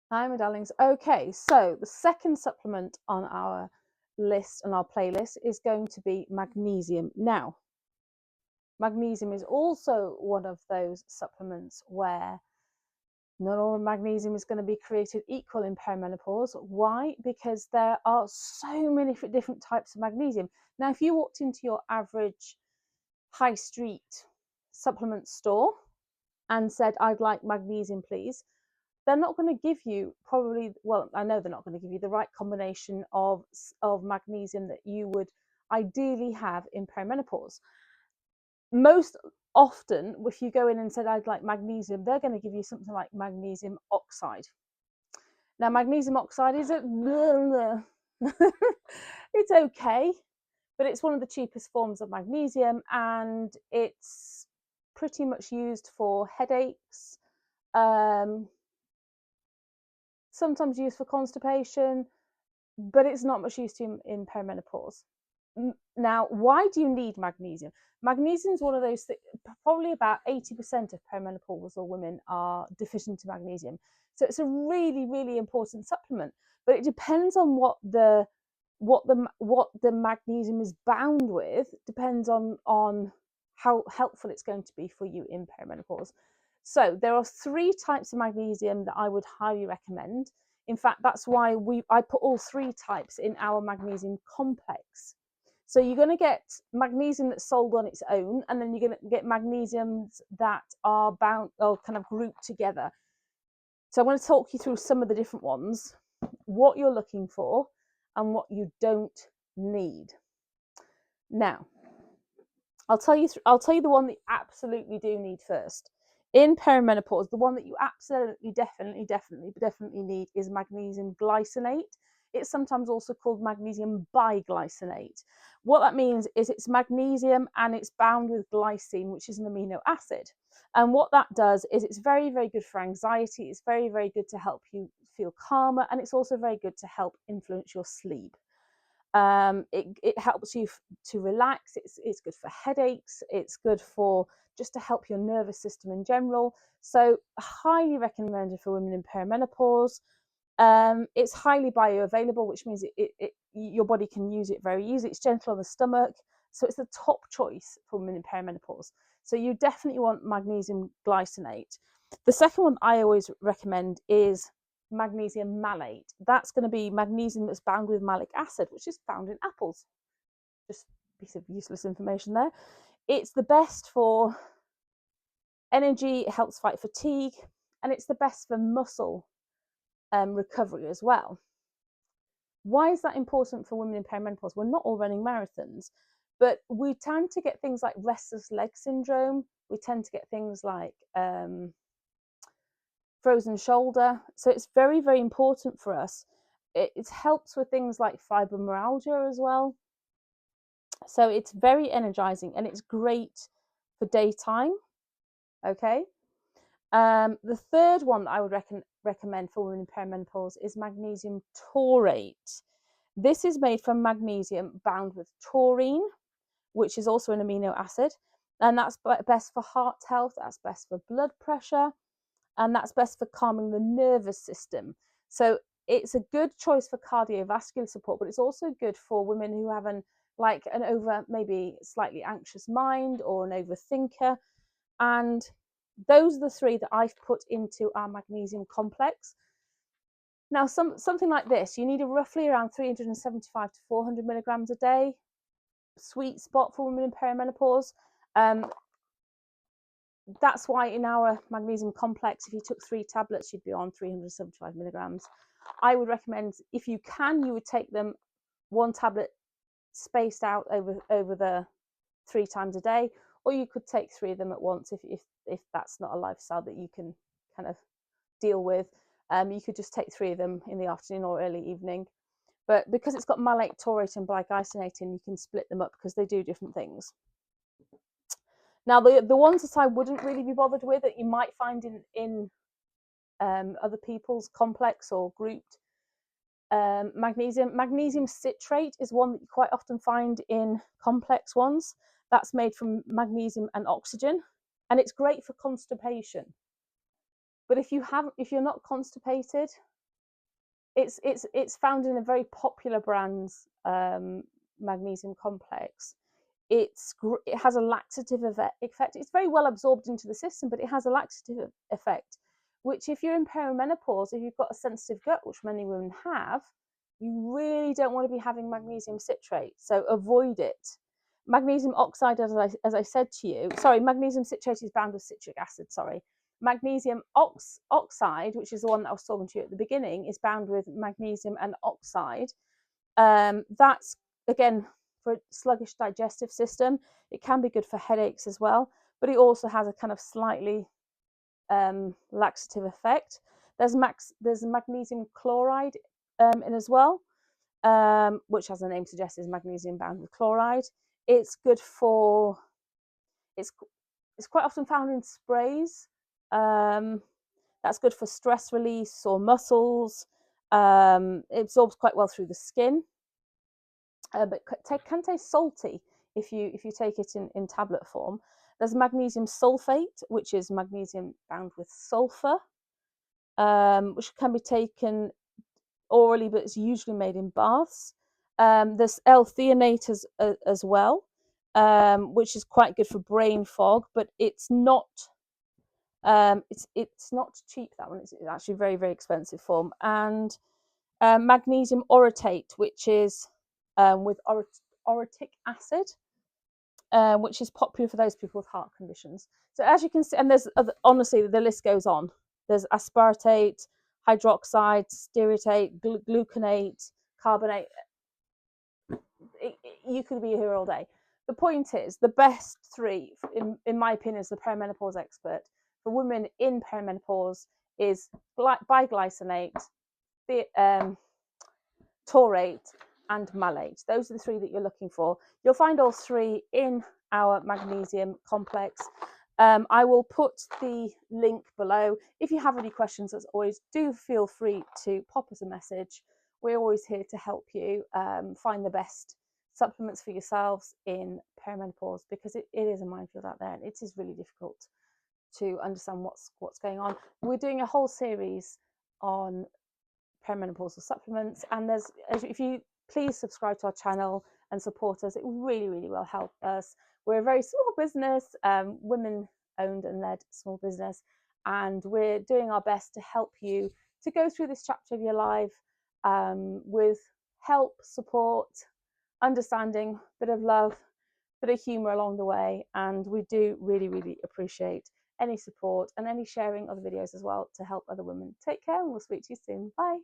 Hi, my darlings. Okay, so the second supplement on our list and our playlist is going to be magnesium. Now, magnesium is also one of those supplements where not all magnesium is going to be created equal in perimenopause. Why? Because there are so many different types of magnesium. Now, if you walked into your average high street supplement store and said, I'd like magnesium, please, they're not going to give you probably, well, I know they're not going to give you the right combination of magnesium that you would ideally have in perimenopause. Most often, if you go in and said, I'd like magnesium, they're going to give you something like magnesium oxide. Now, magnesium oxide is it's okay, but it's one of the cheapest forms of magnesium, and it's pretty much used for headaches, sometimes used for constipation, but it's not much used in perimenopause. Now, why do you need magnesium? Magnesium is one of those things, probably about 80% of perimenopausal women are deficient in magnesium. So it's a really, really important supplement, but it depends on what the magnesium is bound with, depends on how helpful it's going to be for you in perimenopause. So there are 3 types of magnesium that I would highly recommend. In fact, that's why I put all 3 types in our magnesium complex. So you're going to get magnesium that's sold on its own, and then you're going to get magnesiums that are bound or kind of grouped together. So I'm going to talk you through some of the different ones, what you're looking for, and what you don't need. Now, I'll tell you the one that you absolutely do need first. In perimenopause, the one that you absolutely, definitely need is magnesium glycinate. It's sometimes also called magnesium biglycinate. What that means is it's magnesium and it's bound with glycine, which is an amino acid. And what that does is it's very, very good for anxiety. It's very, very good to help you feel calmer. And it's also very good to help influence your sleep. It helps you to relax. It's good for headaches. It's good for just to help your nervous system in general. So highly recommended for women in perimenopause. It's highly bioavailable, which means your body can use it very easily. It's gentle on the stomach, so it's the top choice for women in perimenopause. So you definitely want magnesium glycinate. The second one I always recommend is magnesium malate. That's going to be magnesium that's bound with malic acid, which is found in apples. Just a piece of useless information there. It's the best for energy, it helps fight fatigue, and it's the best for muscle recovery as well. Why is that important for women in perimenopause? We're not all running marathons, but we tend to get things like restless leg syndrome. We tend to get things like frozen shoulder. So it's very, very important for us. It helps with things like fibromyalgia as well. So it's very energizing and it's great for daytime. Okay. The third one that I would recommend for women in perimenopause is magnesium taurate. This is made from magnesium bound with taurine, which is also an amino acid. And that's best for heart health, that's best for blood pressure, and that's best for calming the nervous system. So it's a good choice for cardiovascular support, but it's also good for women who have an over maybe slightly anxious mind or an overthinker. And those are the 3 that I've put into our magnesium complex. Now, something like this, you need roughly around 375 to 400 milligrams a day. Sweet spot for women in perimenopause. That's why in our magnesium complex, if you took 3 tablets, you'd be on 375 milligrams. I would recommend, if you can, you would take them 1 tablet spaced out over the 3 times a day, or you could take 3 of them at once if that's not a lifestyle that you can kind of deal with. You could just take 3 of them in the afternoon or early evening. But because it's got malate, taurate, and biglycinate in, you can split them up because they do different things. Now, the ones that I wouldn't really be bothered with that you might find in other people's complex or grouped magnesium citrate is one that you quite often find in complex ones. That's made from magnesium and oxygen, and it's great for constipation. But if you're not constipated, it's found in a very popular brand's Magnesium Complex. It has a laxative effect. It's very well absorbed into the system, but it has a laxative effect, which if you're in perimenopause, if you've got a sensitive gut, which many women have, you really don't want to be having magnesium citrate. So avoid it. Magnesium oxide, as I said to you, sorry, magnesium citrate is bound with citric acid, sorry. Magnesium oxide, which is the one that I was talking to you at the beginning, is bound with magnesium and oxide. That's, again, for a sluggish digestive system. It can be good for headaches as well, but it also has a kind of slightly laxative effect. There's magnesium chloride in as well, which, as the name suggests, is magnesium bound with chloride. It's good for, it's quite often found in sprays. That's good for stress release or muscles. It absorbs quite well through the skin, but can taste salty if you take it in tablet form. There's magnesium sulfate, which is magnesium bound with sulfur, which can be taken orally, but it's usually made in baths. There's L-theanate as well, which is quite good for brain fog, but it's not cheap, that one. It's actually very, very expensive form. And magnesium orotate, which is with orotic acid, which is popular for those people with heart conditions. So as you can see, and there's honestly, the list goes on. There's aspartate, hydroxide, stearate, gluconate, carbonate. You could be here all day. The point is, the best three, in my opinion, as the perimenopause expert, for women in perimenopause is biglycinate, taurate, and malate. Those are the three that you're looking for. You'll find all three in our magnesium complex. I will put the link below. If you have any questions, as always, do feel free to pop us a message. We're always here to help you find the best supplements for yourselves in perimenopause, because it is a minefield out there, and it is really difficult to understand what's going on. We're doing a whole series on perimenopausal supplements, and if you please subscribe to our channel and support us, it really, really will help us. We're a very small business, women owned and led small business, and we're doing our best to help you to go through this chapter of your life with help, support, understanding, bit of love, bit of humor along the way. And we do really, really appreciate any support and any sharing of the videos as well to help other women. Take care, and we'll speak to you soon. Bye.